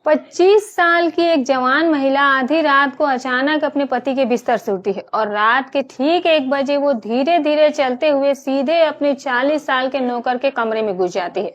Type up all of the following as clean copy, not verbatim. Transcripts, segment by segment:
25 साल की एक जवान महिला आधी रात को अचानक अपने पति के बिस्तर से उठी है और रात के ठीक 1 बजे वो धीरे धीरे चलते हुए सीधे अपने 40 साल के नौकर के कमरे में घुस जाती है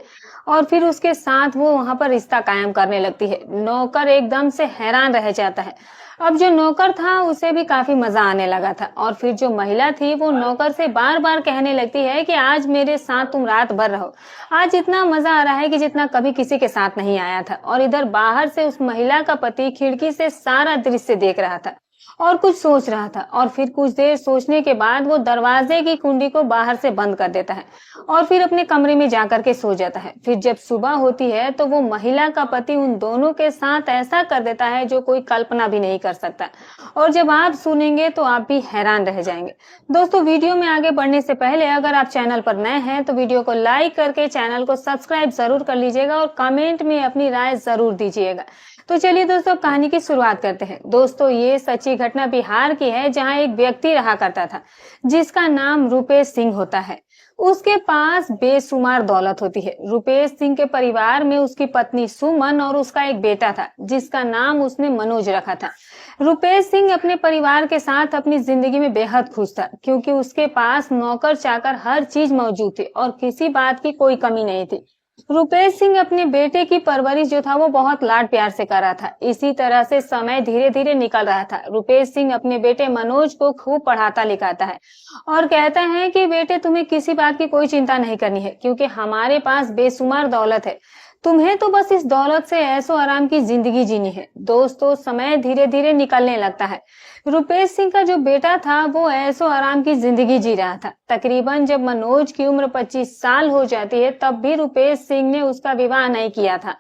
और फिर उसके साथ वो वहां पर रिश्ता कायम करने लगती है। नौकर एकदम से हैरान रह जाता है। अब जो नौकर था उसे भी काफी मजा आने लगा था और फिर जो महिला थी वो नौकर से बार बार कहने लगती है कि आज मेरे साथ तुम रात भर रहो। आज इतना मजा आ रहा है कि जितना कभी किसी के साथ नहीं आया था। और इधर बाहर से उस महिला का पति खिड़की से सारा दृश्य देख रहा था और कुछ सोच रहा था और फिर कुछ देर सोचने के बाद वो दरवाजे की कुंडी को बाहर से बंद कर देता है और फिर अपने कमरे में जाकर के सो जाता है। फिर जब सुबह होती है तो वो महिला का पति उन दोनों के साथ ऐसा कर देता है जो कोई कल्पना भी नहीं कर सकता। और जब आप सुनेंगे तो आप भी हैरान रह जाएंगे। दोस्तों, वीडियो में आगे बढ़ने से पहले अगर आप चैनल पर नए हैं तो वीडियो को लाइक करके चैनल को सब्सक्राइब जरूर कर लीजिएगा और कमेंट में अपनी राय जरूर दीजिएगा। तो चलिए दोस्तों, कहानी की शुरुआत करते हैं। दोस्तों, ये सच्ची घटना बिहार की है जहां एक व्यक्ति रहा करता था जिसका नाम रुपेश सिंह होता है। उसके पास बेशुमार दौलत होती है। रुपेश सिंह के परिवार में उसकी पत्नी सुमन और उसका एक बेटा था जिसका नाम उसने मनोज रखा था। रुपेश सिंह अपने परिवार के साथ अपनी जिंदगी में बेहद खुश था क्योंकि उसके पास नौकर चाकर हर चीज मौजूद थी और किसी बात की कोई कमी नहीं थी। रुपेश सिंह अपने बेटे की परवरिश जो था वो बहुत लाड प्यार से कर रहा था। इसी तरह से समय धीरे धीरे निकल रहा था। रुपेश सिंह अपने बेटे मनोज को खूब पढ़ाता लिखाता है और कहता है कि बेटे, तुम्हें किसी बात की कोई चिंता नहीं करनी है क्योंकि हमारे पास बेशुमार दौलत है। तुम्हें तो बस इस दौलत से ऐशो आराम की जिंदगी जीनी है। दोस्तों, समय धीरे धीरे निकलने लगता है। रुपेश सिंह का जो बेटा था वो ऐशो आराम की जिंदगी जी रहा था। तकरीबन जब मनोज की उम्र 25 साल हो जाती है तब भी रुपेश सिंह ने उसका विवाह नहीं किया था।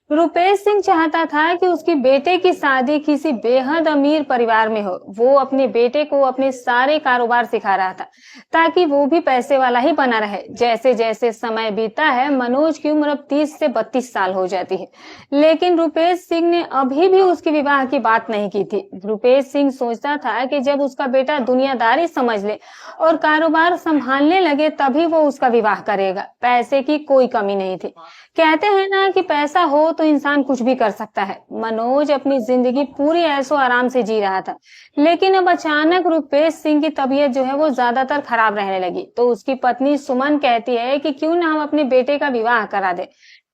रुपेश सिंह चाहता था कि उसकी बेटे की शादी किसी बेहद अमीर परिवार में हो। वो अपने बेटे को अपने सारे कारोबार सिखा रहा था ताकि वो भी पैसे वाला ही बना रहे। जैसे जैसे समय बीता है मनोज की उम्र अब 30 से 32 साल हो जाती है, लेकिन रुपेश सिंह ने अभी भी उसके विवाह की बात नहीं की थी। रुपेश सिंह सोचता था कि जब उसका बेटा दुनियादारी समझ ले और कारोबार संभालने लगे तभी वो उसका विवाह करेगा। पैसे की कोई कमी नहीं थी। कहते हैं ना कि पैसा हो तो इंसान कुछ भी कर सकता है। मनोज अपनी जिंदगी पूरी ऐशो आराम से जी रहा था, लेकिन अब अचानक रुपेश सिंह की तबीयत जो है वो ज्यादातर खराब रहने लगी। तो उसकी पत्नी सुमन कहती है कि क्यों ना हम अपने बेटे का विवाह करा दे।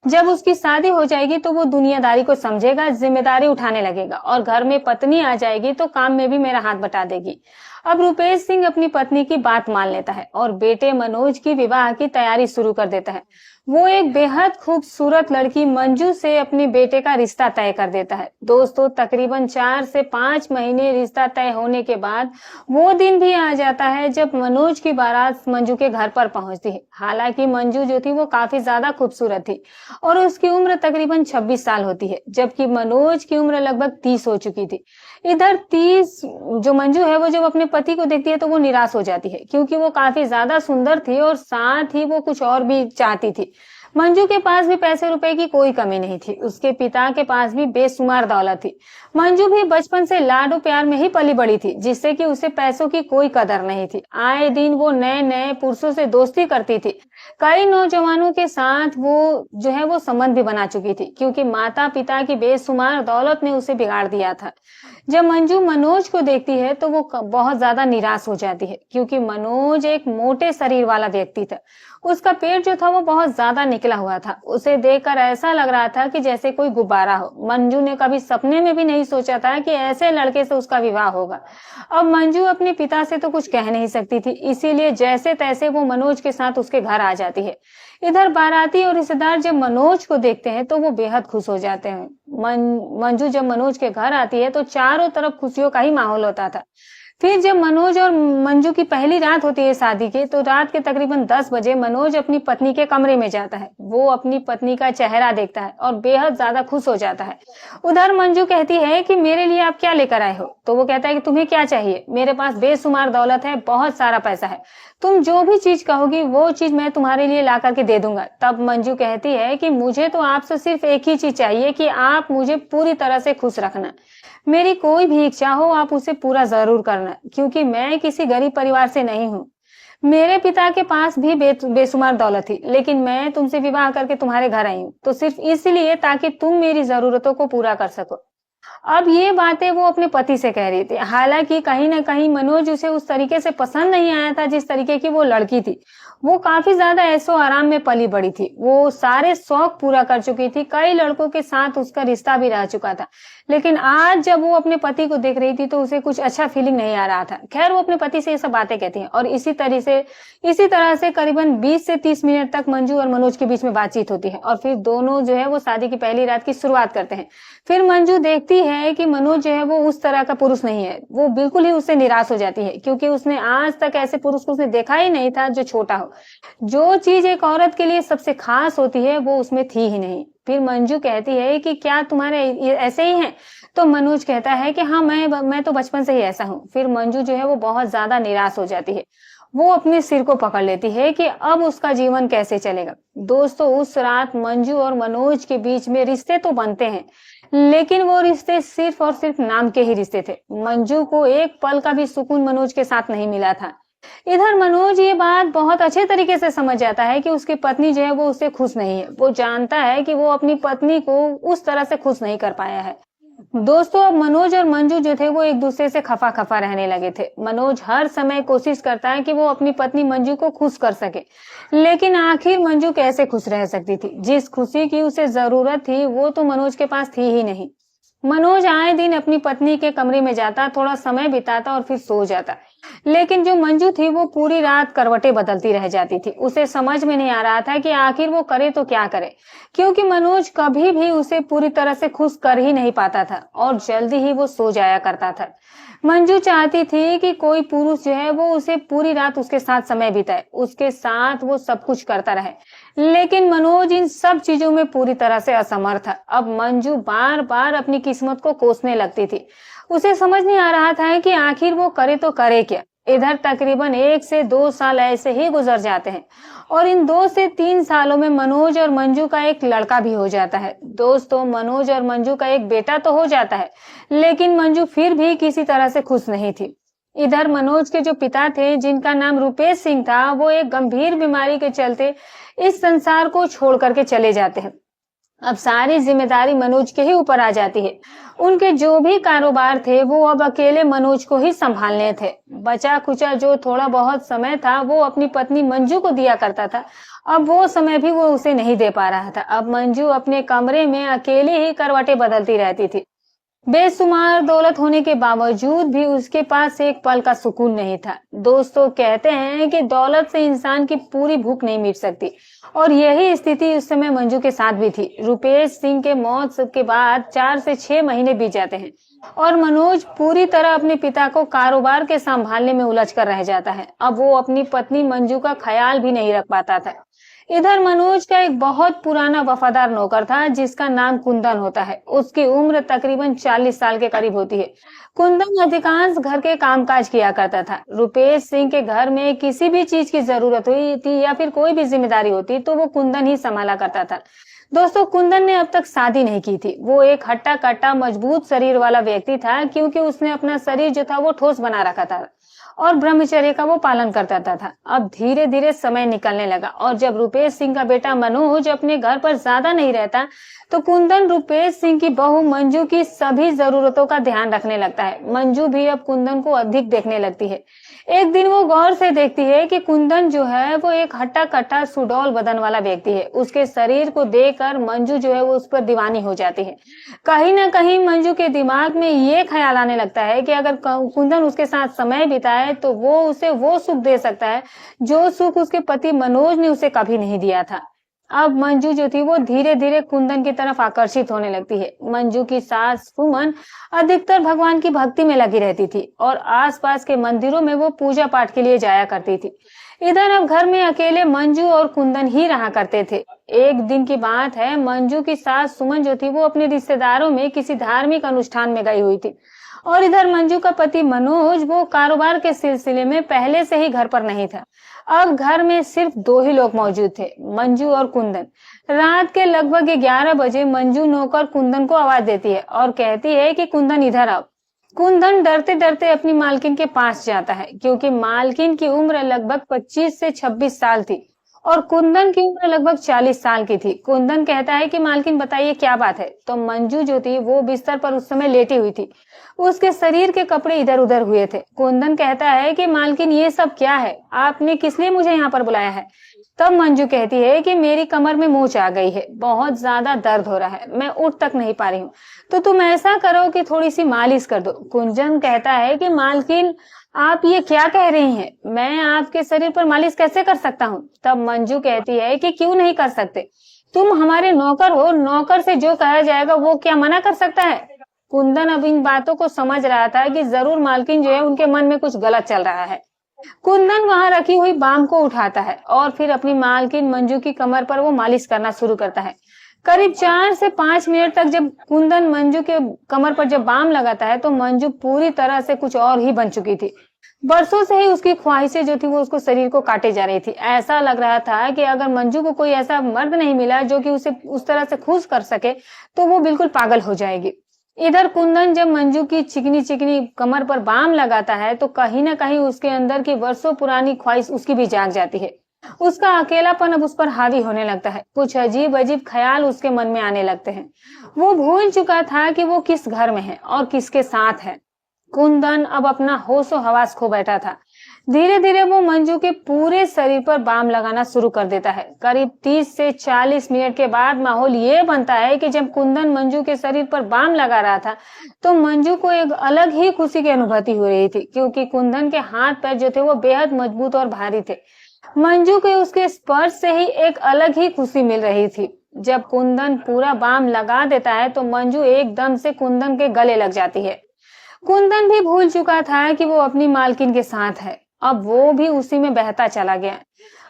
जब उसकी शादी हो जाएगी तो वो दुनियादारी को समझेगा, जिम्मेदारी उठाने लगेगा और घर में पत्नी आ जाएगी तो काम में भी मेरा हाथ बटा देगी। अब रुपेश सिंह अपनी पत्नी की बात मान लेता है और बेटे मनोज की विवाह की तैयारी शुरू कर देता है। वो एक बेहद खूबसूरत लड़की मंजू से अपने बेटे का रिश्ता तय कर देता है। दोस्तों, तकरीबन 4 से 5 महीने रिश्ता तय होने के बाद वो दिन भी आ जाता है जब मनोज की बारात मंजू के घर पर पहुंचती है। हालांकि मंजू जो थी वो काफी ज्यादा खूबसूरत थी और उसकी उम्र तकरीबन 26 साल होती है, जबकि मनोज की उम्र लगभग 30 हो चुकी थी। इधर 30 जो मंजू है वो जब अपने पति को देखती है तो वो निराश हो जाती है क्योंकि वो काफी ज्यादा सुंदर थी और साथ ही वो कुछ और भी चाहती थी। मंजू के पास भी पैसे रुपए की कोई कमी नहीं थी। उसके पिता के पास भी बेशुमार दौलत थी। मंजू भी बचपन से लाडो प्यार में ही पली बड़ी थी, जिससे कि उसे पैसों की कोई कदर नहीं थी। आए दिन वो नए नए पुरुषों से दोस्ती करती थी। कई नौजवानों के साथ वो जो है वो संबंध भी बना चुकी थी क्योंकि माता पिता की बेशुमार दौलत ने उसे बिगाड़ दिया था। जब मंजू मनोज को देखती है तो वो बहुत ज्यादा निराश हो जाती है क्योंकि मनोज एक मोटे शरीर वाला व्यक्ति था। उसका पेट जो था वो बहुत ज्यादा निकला हुआ था। उसे देखकर ऐसा लग रहा था कि जैसे कोई गुब्बारा हो। मंजू ने कभी सपने में भी नहीं सोचा था कि ऐसे लड़के से उसका विवाह होगा। अब मंजू अपने पिता से तो कुछ कह नहीं सकती थी, इसीलिए जैसे तैसे वो मनोज के साथ उसके घर आ जाती है। इधर बाराती और रिश्तेदार जब मनोज को देखते हैं तो वो बेहद खुश हो जाते हैं। मंजू जब मनोज के घर आती है तो चारों तरफ खुशियों का ही माहौल होता था। फिर जब मनोज और मंजू की पहली रात होती है शादी की, तो रात के तकरीबन 10 बजे मनोज अपनी पत्नी के कमरे में जाता है। वो अपनी पत्नी का चेहरा देखता है और बेहद ज्यादा खुश हो जाता है। उधर मंजू कहती है कि मेरे लिए आप क्या लेकर आए हो? तो वो कहता है कि तुम्हें क्या चाहिए? मेरे पास बेशुमार दौलत है, बहुत सारा पैसा है। तुम जो भी चीज कहोगी वो चीज मैं तुम्हारे लिए ला करके दे दूंगा। तब मंजू कहती है कि मुझे तो आपसे सिर्फ एक ही चीज चाहिए कि आप मुझे पूरी तरह से खुश रखना। मेरी कोई भी इच्छा हो आप उसे पूरा जरूर करना, क्योंकि मैं किसी गरीब परिवार से नहीं हूँ। मेरे पिता के पास भी बेशुमार दौलत थी, लेकिन मैं तुमसे विवाह करके तुम्हारे घर आई हूँ तो सिर्फ इसलिए ताकि तुम मेरी जरूरतों को पूरा कर सको। अब ये बातें वो अपने पति से कह रही थी। हालांकि कहीं ना कहीं मनोज उसे उस तरीके से पसंद नहीं आया था जिस तरीके की वो लड़की थी। वो काफी ज्यादा ऐशो आराम में पली बड़ी थी। वो सारे शौक पूरा कर चुकी थी, कई लड़कों के साथ उसका रिश्ता भी रह चुका था। लेकिन आज जब वो अपने पति को देख रही थी तो उसे कुछ अच्छा फीलिंग नहीं आ रहा था। खैर, वो अपने पति से ये सब बातें कहती है और इसी तरह से करीबन 20 से 30 मिनट तक मंजू और मनोज के बीच में बातचीत होती है और फिर दोनों जो है वो शादी की पहली रात की शुरुआत करते हैं। फिर मंजू देखती है कि मनोज जो है वो उस तरह का पुरुष नहीं है। वो बिल्कुल ही उससे निराश हो जाती है, क्योंकि उसने आज तक ऐसे पुरुष को उसने देखा ही नहीं था जो छोटा हो। जो चीज एक औरत के लिए सबसे खास होती है वो उसमें थी ही नहीं। फिर मंजू कहती है कि क्या तुम्हारे ऐसे ही हैं? तो मनोज कहता है कि हाँ, मैं तो बचपन से ही ऐसा हूँ। फिर मंजू जो है वो बहुत ज्यादा निराश हो जाती है। वो अपने सिर को पकड़ लेती है कि अब उसका जीवन कैसे चलेगा। दोस्तों, उस रात मंजू और मनोज के बीच में रिश्ते तो बनते हैं, लेकिन वो रिश्ते सिर्फ और सिर्फ नाम के ही रिश्ते थे। मंजू को एक पल का भी सुकून मनोज के साथ नहीं मिला था। इधर मनोज ये बात बहुत अच्छे तरीके से समझ जाता है कि उसकी पत्नी जो है वो उससे खुश नहीं है। वो जानता है कि वो अपनी पत्नी को उस तरह से खुश नहीं कर पाया है। दोस्तों, अब मनोज और मंजू जो थे वो एक दूसरे से खफा खफा रहने लगे थे। मनोज हर समय कोशिश करता है कि वो अपनी पत्नी मंजू को खुश कर सके, लेकिन आखिर मंजू कैसे खुश रह सकती थी? जिस खुशी की उसे जरूरत थी वो तो मनोज के पास थी ही नहीं। मनोज आए दिन अपनी पत्नी के कमरे में जाता, थोड़ा समय बिताता और फिर सो जाता। लेकिन जो मंजू थी वो पूरी रात करवटें बदलती रह जाती थी। उसे समझ में नहीं आ रहा था कि आखिर वो करे तो क्या करे, क्योंकि मनोज कभी भी उसे पूरी तरह से खुश कर ही नहीं पाता था और जल्दी ही वो सो जाया करता था। मंजू चाहती थी कि कोई पुरुष जो है वो उसे पूरी रात उसके साथ समय बिताए, उसके साथ वो सब कुछ करता रहे, लेकिन मनोज इन सब चीजों में पूरी तरह से असमर्थ था। अब मंजू बार बार अपनी किस्मत को कोसने लगती थी। उसे समझ नहीं आ रहा था कि आखिर वो करे तो करे क्या। इधर तकरीबन 1 से 2 साल ऐसे ही गुजर जाते हैं और इन 2 से 3 सालों में मनोज और मंजू का एक लड़का भी हो जाता है। दोस्तों, मनोज और मंजू का एक बेटा तो हो जाता है, लेकिन मंजू फिर भी किसी तरह से खुश नहीं थी। इधर मनोज के जो पिता थे, जिनका नाम रुपेश सिंह था, वो एक गंभीर बीमारी के चलते इस संसार को छोड़ करके चले जाते हैं। अब सारी जिम्मेदारी मनोज के ही ऊपर आ जाती है। उनके जो भी कारोबार थे वो अब अकेले मनोज को ही संभालने थे। बचा खुचा जो थोड़ा बहुत समय था वो अपनी पत्नी मंजू को दिया करता था। अब वो समय भी वो उसे नहीं दे पा रहा था। अब मंजू अपने कमरे में अकेले ही करवटें बदलती रहती थी। बेशुमार दौलत होने के बावजूद भी उसके पास एक पल का सुकून नहीं था। दोस्तों, कहते हैं कि दौलत से इंसान की पूरी भूख नहीं मिट सकती और यही स्थिति उस समय मंजू के साथ भी थी। रुपेश सिंह के मौत के बाद 4 से 6 महीने बीत जाते हैं और मनोज पूरी तरह अपने पिता को कारोबार के संभालने में उलझ कर रह जाता है। अब वो अपनी पत्नी मंजू का ख्याल भी नहीं रख पाता था। इधर मनोज का एक बहुत पुराना वफादार नौकर था जिसका नाम कुंदन होता है। उसकी उम्र तकरीबन 40 साल के करीब होती है। कुंदन अधिकांश घर के कामकाज किया करता था। रुपेश सिंह के घर में किसी भी चीज की जरूरत हुई थी या फिर कोई भी जिम्मेदारी होती तो वो कुंदन ही संभाला करता था। दोस्तों, कुंदन ने अब तक शादी नहीं की थी। वो एक हट्टा कट्टा मजबूत शरीर वाला व्यक्ति था, क्योंकि उसने अपना शरीर जो था वो ठोस बना रखा था और ब्रह्मचर्य का वो पालन करता था। अब धीरे धीरे समय निकलने लगा और जब रुपेश सिंह का बेटा मनोज अपने घर पर ज्यादा नहीं रहता तो कुंदन रुपेश सिंह की बहू मंजू की सभी जरूरतों का ध्यान रखने लगता है। मंजू भी अब कुंदन को अधिक देखने लगती है। एक दिन वो गौर से देखती है कि कुंदन जो है वो एक हट्टा कट्टा सुडौल बदन वाला व्यक्ति है। उसके शरीर को देखकर मंजू जो है वो उस पर दीवानी हो जाती है। कहीं ना कहीं मंजू के दिमाग में ये ख्याल आने लगता है कि अगर कुंदन उसके साथ समय बिताए तो वो उसे वो सुख दे सकता है जो सुख उसके पति मनोज ने उसे कभी नहीं दिया था। अब मंजू जो थी वो धीरे धीरे कुंदन की तरफ आकर्षित होने लगती है। मंजू की सास सुमन अधिकतर भगवान की भक्ति में लगी रहती थी और आसपास के मंदिरों में वो पूजा पाठ के लिए जाया करती थी। इधर अब घर में अकेले मंजू और कुंदन ही रहा करते थे। एक दिन की बात है, मंजू की सास सुमन जो थी वो अपने रिश्तेदारों में किसी धार्मिक अनुष्ठान में गई हुई थी और इधर मंजू का पति मनोज वो कारोबार के सिलसिले में पहले से ही घर पर नहीं था। अब घर में सिर्फ 2 ही लोग मौजूद थे, मंजू और कुंदन। रात के लगभग 11 बजे मंजू नौकर कुंदन को आवाज देती है और कहती है कि कुंदन इधर आओ। कुंदन डरते डरते अपनी मालकिन के पास जाता है क्योंकि मालकिन की उम्र लगभग 25 से 26 साल थी और कुंदन की उम्र लगभग 40 साल की थी। कुंदन कहता है कि मालकिन बताइए क्या बात है। तो मंजू जो थी वो बिस्तर पर उस समय लेटी हुई थी, उसके शरीर के कपड़े इधर उधर हुए थे। कुंदन कहता है कि मालकिन ये सब क्या है, आपने किस लिए मुझे यहाँ पर बुलाया है। तब मंजू कहती है कि मेरी कमर में मोच आ गई है, बहुत ज्यादा दर्द हो रहा है, मैं उठ तक नहीं पा रही हूँ, तो तुम ऐसा करो कि थोड़ी सी मालिश कर दो। कुंदन कहता है कि मालकिन आप ये क्या कह रही हैं, मैं आपके शरीर पर मालिश कैसे कर सकता हूँ। तब मंजू कहती है कि क्यों नहीं कर सकते, तुम हमारे नौकर हो, नौकर से जो कहा जाएगा वो क्या मना कर सकता है। कुंदन अब इन बातों को समझ रहा था कि जरूर मालकिन जो है उनके मन में कुछ गलत चल रहा है। कुंदन वहां रखी हुई बाम को उठाता है और फिर अपनी मालकिन मंजू की कमर पर वो मालिश करना शुरू करता है। करीब 4 से 5 मिनट तक जब कुंदन मंजू के कमर पर जब बाम लगाता है तो मंजू पूरी तरह से कुछ और ही बन चुकी थी। बरसों से ही उसकी ख्वाहिशें जो थी वो उसको शरीर को काटे जा रही थी। ऐसा लग रहा था कि अगर मंजू को कोई ऐसा मर्द नहीं मिला जो कि उसे उस तरह से खुश कर सके तो वो बिल्कुल पागल हो जाएगी। इधर कुंदन जब मंजू की चिकनी चिकनी कमर पर बाम लगाता है तो कहीं ना कहीं उसके अंदर की वर्षों पुरानी ख्वाहिश उसकी भी जाग जाती है। उसका अकेलापन अब उस पर हावी होने लगता है, कुछ अजीब अजीब ख्याल उसके मन में आने लगते हैं। वो भूल चुका था कि वो किस घर में है और किसके साथ है। कुंदन अब अपना होशो हवास खो बैठा था। धीरे धीरे वो मंजू के पूरे शरीर पर बाम लगाना शुरू कर देता है। करीब 30 से 40 मिनट के बाद माहौल ये बनता है कि जब कुंदन मंजू के शरीर पर बाम लगा रहा था तो मंजू को एक अलग ही खुशी की अनुभूति हो रही थी क्योंकि कुंदन के हाथ पैर जो थे वो बेहद मजबूत और भारी थे। मंजू के उसके स्पर्श से ही एक अलग ही खुशी मिल रही थी। जब कुंदन पूरा बाम लगा देता है तो मंजू एकदम से कुंदन के गले लग जाती है। कुंदन भी भूल चुका था कि वो अपनी मालकिन के साथ है, अब वो भी उसी में बहता चला गया।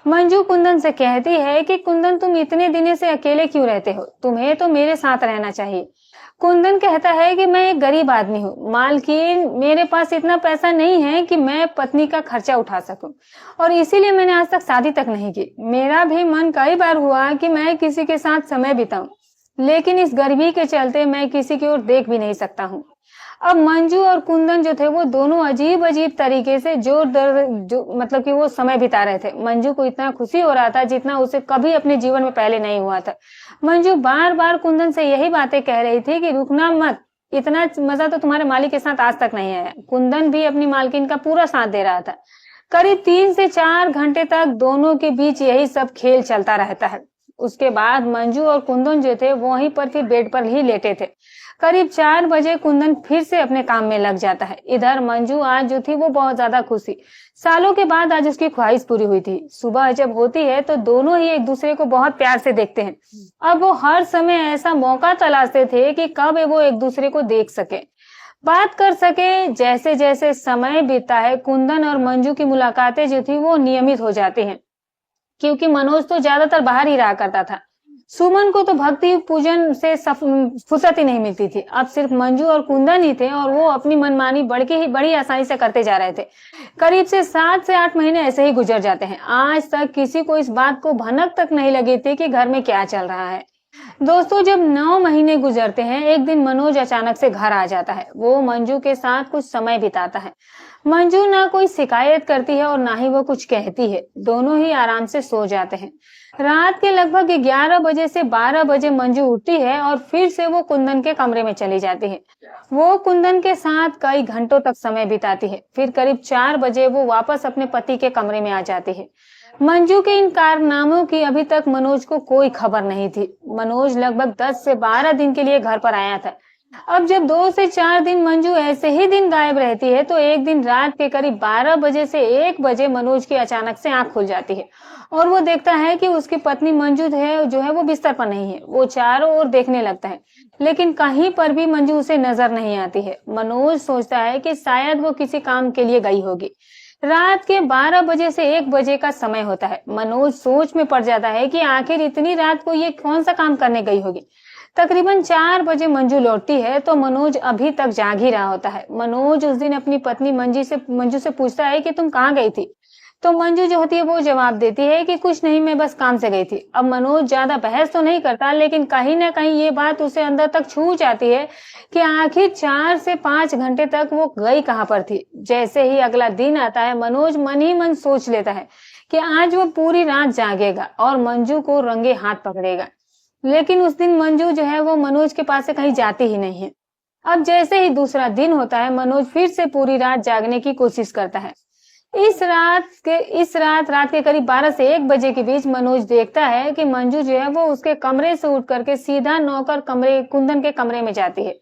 मंजू कुंदन से कहती है कि कुंदन तुम इतने दिनों से अकेले क्यों रहते हो, तुम्हें तो मेरे साथ रहना चाहिए। कुंदन कहता है कि मैं एक गरीब आदमी हूँ मालकिन, मेरे पास इतना पैसा नहीं है कि मैं पत्नी का खर्चा उठा सकूं और इसीलिए मैंने आज तक शादी तक नहीं की। मेरा भी मन कई बार हुआ कि मैं किसी के साथ समय बिताऊं, लेकिन इस गरीबी के चलते मैं किसी की ओर देख भी नहीं सकता हूँ। अब मंजू और कुंदन जो थे वो दोनों अजीब अजीब तरीके से जो मतलब कि वो समय बिता रहे थे। मंजू को इतना खुशी हो रहा था जितना उसे कभी अपने जीवन में पहले नहीं हुआ था। मंजू बार बार कुंदन से यही बातें कह रही थी कि रुकना मत, इतना मजा तो तुम्हारे मालिक के साथ आज तक नहीं आया। कुंदन भी अपनी मालकिन का पूरा साथ दे रहा था। करीब 3 से 4 घंटे तक दोनों के बीच यही सब खेल चलता रहता है। उसके बाद मंजू और कुंदन जो थे वहीं पर फिर बेड पर ही लेटे थे। करीब 4 बजे कुंदन फिर से अपने काम में लग जाता है। इधर मंजू आज जो थी वो बहुत ज्यादा खुश थी। सालों के बाद आज उसकी ख्वाहिश पूरी हुई थी। सुबह जब होती है तो दोनों ही एक दूसरे को बहुत प्यार से देखते हैं। अब वो हर समय ऐसा मौका तलाशते थे कि कब वो एक दूसरे को देख सके, बात कर सके। जैसे जैसे समय बीतता है कुंदन और मंजू की मुलाकातें जो थी वो नियमित हो जाती हैं क्योंकि मनोज तो ज्यादातर बाहर ही रहा करता था। सुमन को तो भक्ति पूजन से फुर्सत ही नहीं मिलती थी। अब सिर्फ मंजू और कुंदन ही थे और वो अपनी मनमानी बड़ी आसानी से करते जा रहे थे। करीब से 7 से 8 महीने ऐसे ही गुजर जाते हैं। आज तक किसी को इस बात को भनक तक नहीं लगी थी कि घर में क्या चल रहा है। दोस्तों, जब 9 महीने गुजरते हैं एक दिन मनोज अचानक से घर आ जाता है। वो मंजू के साथ कुछ समय बिताता है। मंजू ना कोई शिकायत करती है और ना ही वो कुछ कहती है। दोनों ही आराम से सो जाते हैं। रात के लगभग 11 बजे से 12 बजे मंजू उठती है और फिर से वो कुंदन के कमरे में चली जाती है। वो कुंदन के साथ कई घंटों तक समय बिताती है। फिर करीब 4 बजे वो वापस अपने पति के कमरे में आ जाती है। मंजू के इन कारनामों की अभी तक मनोज को कोई खबर नहीं थी। मनोज लगभग 10 से 12 दिन के लिए घर पर आया था। अब जब 2 से 4 दिन मंजू ऐसे ही दिन गायब रहती है तो एक दिन रात के करीब 12 बजे से 1 बजे मनोज की अचानक से आंख खुल जाती है और वो देखता है कि उसकी पत्नी मंजू जो है वो बिस्तर पर नहीं है। वो चारों ओर देखने लगता है लेकिन कहीं पर भी मंजू उसे नजर नहीं आती है। मनोज सोचता है कि शायद वो किसी काम के लिए गई होगी। रात के 12 बजे से 1 बजे का समय होता है। मनोज सोच में पड़ जाता है कि आखिर इतनी रात को ये कौन सा काम करने गई होगी। तकरीबन 4 बजे मंजू लौटती है तो मनोज अभी तक जाग ही रहा होता है। मनोज उस दिन अपनी पत्नी मंजू से पूछता है कि तुम कहाँ गई थी। तो मंजू जो होती है वो जवाब देती है कि कुछ नहीं, मैं बस काम से गई थी। अब मनोज ज्यादा बहस तो नहीं करता, लेकिन कहीं ना कहीं ये बात उसे अंदर तक छू जाती है कि आखिर 4 से 5 घंटे तक वो गई कहाँ पर थी। जैसे ही अगला दिन आता है, मनोज मन ही मन सोच लेता है कि आज वो पूरी रात जागेगा और मंजू को रंगे हाथ पकड़ेगा। लेकिन उस दिन मंजू जो है वो मनोज के पास से कहीं जाती ही नहीं है। अब जैसे ही दूसरा दिन होता है, मनोज फिर से पूरी रात जागने की कोशिश करता है। रात के करीब 12 से 1 बजे के बीच मनोज देखता है कि मंजू जो है वो उसके कमरे से उठ करके सीधा नौकर कमरे कुंदन के कमरे में जाती है।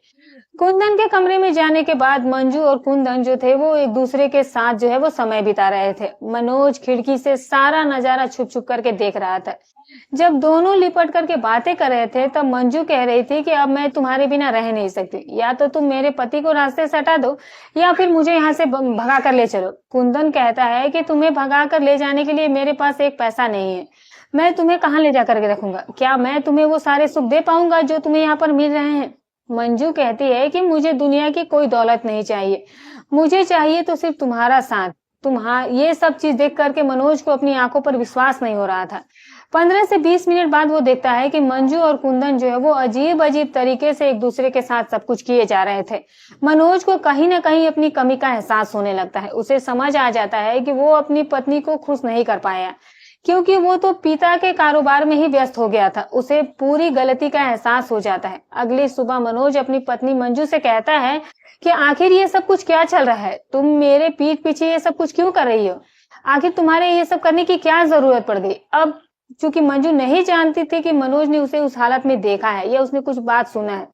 कुंदन के कमरे में जाने के बाद मंजू और कुंदन जो थे वो एक दूसरे के साथ जो है वो समय बिता रहे थे। मनोज खिड़की से सारा नजारा छुप छुप करके देख रहा था। जब दोनों लिपट करके बातें कर रहे थे, तब मंजू कह रही थी कि अब मैं तुम्हारे बिना रह नहीं सकती, या तो तुम मेरे पति को रास्ते से हटा दो या फिर मुझे यहाँ से भगा कर ले चलो। कुंदन कहता है कि तुम्हें भगा कर ले जाने के लिए मेरे पास एक पैसा नहीं है, मैं तुम्हें कहाँ ले जा करके रखूंगा, क्या मैं तुम्हें वो सारे सुख दे पाऊंगा जो तुम्हें यहाँ पर मिल रहे हैं। मंजू कहती है कि मुझे दुनिया की कोई दौलत नहीं चाहिए, मुझे चाहिए तो सिर्फ तुम्हारा साथ। ये सब चीज देख करके मनोज को अपनी आंखों पर विश्वास नहीं हो रहा था। 15 से 20 मिनट बाद वो देखता है कि मंजू और कुंदन जो है वो अजीब अजीब तरीके से एक दूसरे के साथ सब कुछ किए जा रहे थे। मनोज को कहीं ना कहीं अपनी कमी का एहसास होने लगता है। उसे समझ आ जाता है कि वो अपनी पत्नी को खुश नहीं कर पाया, क्योंकि वो तो पिता के कारोबार में ही व्यस्त हो गया था। उसे पूरी गलती का एहसास हो जाता है। अगली सुबह मनोज अपनी पत्नी मंजू से कहता है कि आखिर ये सब कुछ क्या चल रहा है, तुम मेरे पीठ पीछे ये सब कुछ क्यों कर रही हो, आखिर तुम्हारे ये सब करने की क्या जरूरत पड़ गई। अब चूंकि मंजू नहीं जानती थी कि मनोज ने उसे उस हालत में देखा है या उसने कुछ बात सुना है,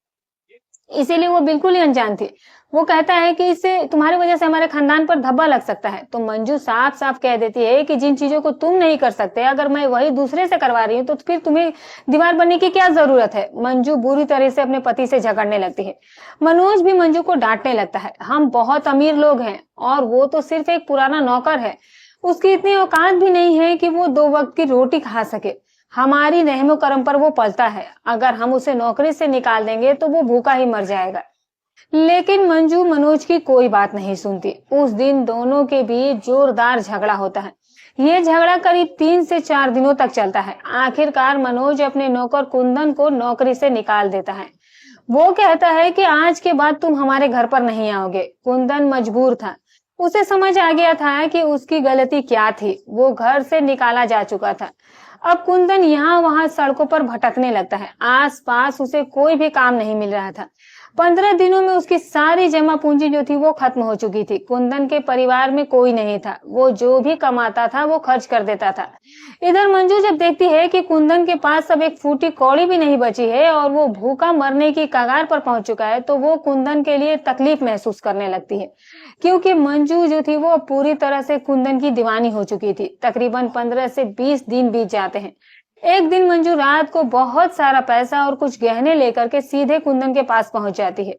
इसीलिए वो बिल्कुल ही अनजान थी। वो कहता है कि इससे तुम्हारी वजह से हमारे खानदान पर धब्बा लग सकता है। तो मंजू साफ साफ कह देती है कि जिन चीजों को तुम नहीं कर सकते, अगर मैं वही दूसरे से करवा रही हूँ तो फिर तुम्हें दीवार बनने की क्या जरूरत है। मंजू बुरी तरह से अपने पति से झगड़ने लगती है। मनोज भी मंजू को डांटने लगता है। हम बहुत अमीर लोग हैं और वो तो सिर्फ एक पुराना नौकर है, उसकी इतनी औकात भी नहीं है कि वो 2 वक्त की रोटी खा सके। हमारी रहमो करम पर वो पलता है, अगर हम उसे नौकरी से निकाल देंगे तो वो भूखा ही मर जाएगा। लेकिन मंजू मनोज की कोई बात नहीं सुनती। उस दिन दोनों के बीच जोरदार झगड़ा होता है। ये झगड़ा करीब 3 से 4 दिनों तक चलता है। आखिरकार मनोज अपने नौकर कुंदन को नौकरी से निकाल देता है। वो कहता है कि आज के बाद तुम हमारे घर पर नहीं आओगे। कुंदन मजबूर था, उसे समझ आ गया था कि उसकी गलती क्या थी। वो घर से निकाला जा चुका था। अब कुंदन यहाँ वहां सड़कों पर भटकने लगता है। आसपास उसे कोई भी काम नहीं मिल रहा था। 15 दिनों में उसकी सारी जमा पूंजी जो थी वो खत्म हो चुकी थी। कुंदन के परिवार में कोई नहीं था, वो जो भी कमाता था वो खर्च कर देता था। इधर मंजू जब देखती है कि कुंदन के पास अब एक फूटी कौड़ी भी नहीं बची है और वो भूखा मरने की कगार पर पहुंच चुका है, तो वो कुंदन के लिए तकलीफ महसूस करने लगती है, क्योंकि मंजू जो थी वो पूरी तरह से कुंदन की दीवानी हो चुकी थी। तकरीबन 15 से 20 दिन बीत जाते हैं। एक दिन मंजू रात को बहुत सारा पैसा और कुछ गहने लेकर के सीधे कुंदन के पास पहुंच जाती है।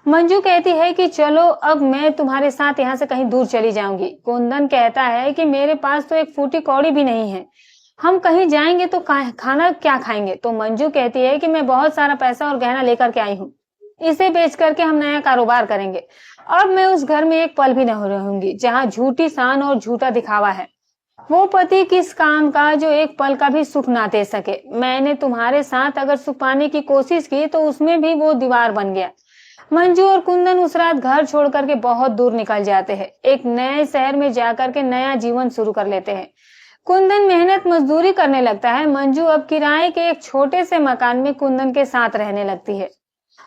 मंजू कहती है कि चलो अब मैं तुम्हारे साथ यहाँ से कहीं दूर चली जाऊंगी। कुंदन कहता है कि मेरे पास तो एक फूटी कौड़ी भी नहीं है, हम कहीं जाएंगे तो खाना क्या खाएंगे। तो मंजू कहती है कि मैं बहुत सारा पैसा और गहना लेकर के आई हूँ, इसे बेच करके हम नया कारोबार करेंगे। अब मैं उस घर में एक पल भी नहीं रहूंगी जहाँ झूठी शान और झूठा दिखावा है। वो पति किस काम का जो एक पल का भी सुख ना दे सके। मैंने तुम्हारे साथ अगर सुख पाने की कोशिश की तो उसमें भी वो दीवार बन गया। मंजू और कुंदन उस रात घर छोड़ करके बहुत दूर निकल जाते हैं। एक नए शहर में जाकर के नया जीवन शुरू कर लेते हैं। कुंदन मेहनत मजदूरी करने लगता है। मंजू अब किराए के एक छोटे से मकान में कुंदन के साथ रहने लगती है।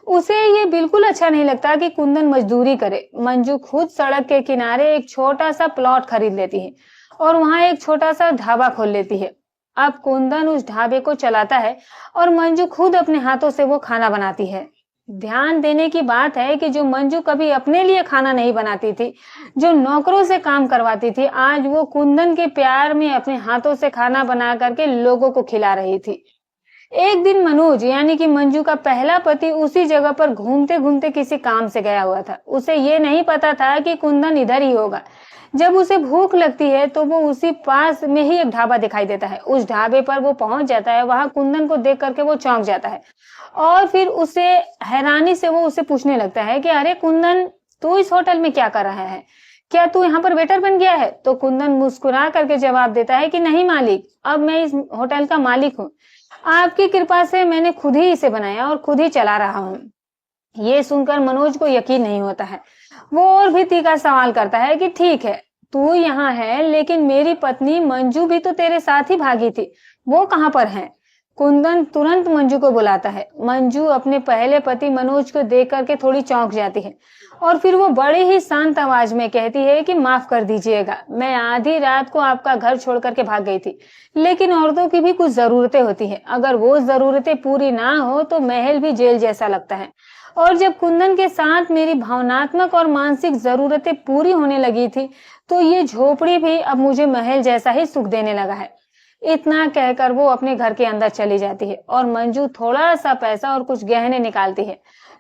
उसे ये बिल्कुल अच्छा नहीं लगता कि कुंदन मजदूरी करे। मंजू खुद सड़क के किनारे एक छोटा सा प्लॉट खरीद लेती है और वहां एक छोटा सा ढाबा खोल लेती है। अब कुंदन उस ढाबे को चलाता है और मंजू खुद अपने हाथों से वो खाना बनाती है। ध्यान देने की बात है कि जो मंजू कभी अपने लिए खाना नहीं बनाती थी, जो नौकरों से काम करवाती थी, आज वो कुंदन के प्यार में अपने हाथों से खाना बना करके लोगों को खिला रही थी। एक दिन मनोज यानी कि मंजू का पहला पति उसी जगह पर घूमते घूमते किसी काम से गया हुआ था। उसे ये नहीं पता था कि कुंदन इधर ही होगा। जब उसे भूख लगती है तो वो उसी पास में ही एक ढाबा दिखाई देता है। उस ढाबे पर वो पहुंच जाता है। वहां कुंदन को देख करके वो चौंक जाता है और फिर उसे हैरानी से वो उसे पूछने लगता है कि अरे कुंदन, तू इस होटल में क्या कर रहा है, क्या तू यहाँ पर वेटर बन गया है? तो कुंदन मुस्कुरा करके जवाब देता है कि नहीं मालिक, अब मैं इस होटल का मालिक हूँ। आपकी कृपा से मैंने खुद ही इसे बनाया और खुद ही चला रहा हूँ। ये सुनकर मनोज को यकीन नहीं होता है। वो और भी तीखा सवाल करता है कि ठीक है, तू यहाँ है, लेकिन मेरी पत्नी मंजू भी तो तेरे साथ ही भागी थी, वो कहाँ पर है? कुंदन तुरंत मंजू को बुलाता है। मंजू अपने पहले पति मनोज को देख करके थोड़ी चौंक जाती है और फिर वो बड़े ही शांत आवाज में कहती है कि माफ कर दीजिएगा, मैं आधी रात को आपका घर छोड़ करके भाग गई थी, लेकिन औरतों की भी कुछ जरूरतें होती हैं, अगर वो जरूरतें पूरी ना हो तो महल भी जेल जैसा लगता है। और जब कुंदन के साथ मेरी भावनात्मक और मानसिक जरूरतें पूरी होने लगी थी, तो ये झोपड़ी भी अब मुझे महल जैसा ही सुख देने लगा है। इतना कहकर वो अपने घर के अंदर चली जाती है और मंजू थोड़ा सा पैसा और कुछ गहने निकालती है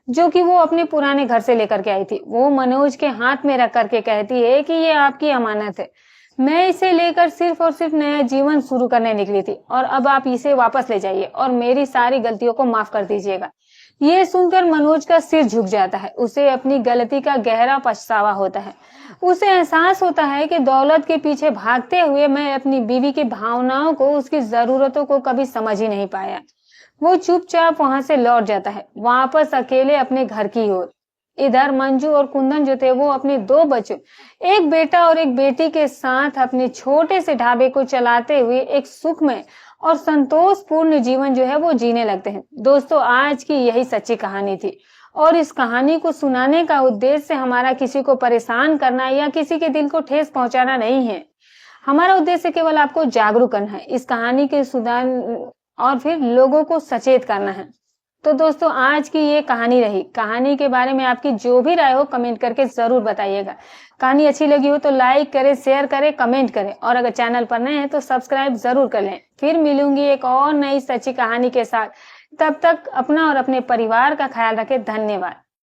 जो कि वो अपने पुराने घर से लेकर के आई थी। वो मनोज के हाथ में रख करके कहती है कि ये आपकी अमानत है, मैं इसे लेकर सिर्फ और सिर्फ नया जीवन शुरू करने निकली थी और अब आप इसे वापस ले जाइए और मेरी सारी गलतियों को माफ कर दीजिएगा। ये सुनकर मनोज का सिर झुक जाता है। उसे अपनी गलती का गहरा पछतावा होता है। उसे एहसास होता है कि दौलत के पीछे भागते हुए मैं अपनी बीवी की भावनाओं को, उसकी जरूरतों को कभी समझ ही नहीं पाया। वो चुपचाप वहां से लौट जाता है, वापस अकेले अपने घर की ओर। इधर मंजू और कुंदन जो थे वो अपने दो बच्चों, एक बेटा और एक बेटी के साथ अपने छोटे से ढाबे को चलाते हुए एक सुखमय और संतोषपूर्ण जीवन जो है वो जीने लगते हैं। दोस्तों, आज की यही सच्ची कहानी थी और इस कहानी को सुनाने का उद्देश्य हमारा किसी को परेशान करना या किसी के दिल को ठेस पहुंचाना नहीं है। हमारा उद्देश्य केवल आपको जागरूक करना है, इस कहानी के सुधार और फिर लोगों को सचेत करना है। तो दोस्तों, आज की ये कहानी रही। कहानी के बारे में आपकी जो भी राय हो कमेंट करके जरूर बताइएगा। कहानी अच्छी लगी हो तो लाइक करें, शेयर करें, कमेंट करें और अगर चैनल पर नए हैं तो सब्सक्राइब जरूर कर लें। फिर मिलूंगी एक और नई सच्ची कहानी के साथ। तब तक अपना और अपने परिवार का ख्याल रखें। धन्यवाद।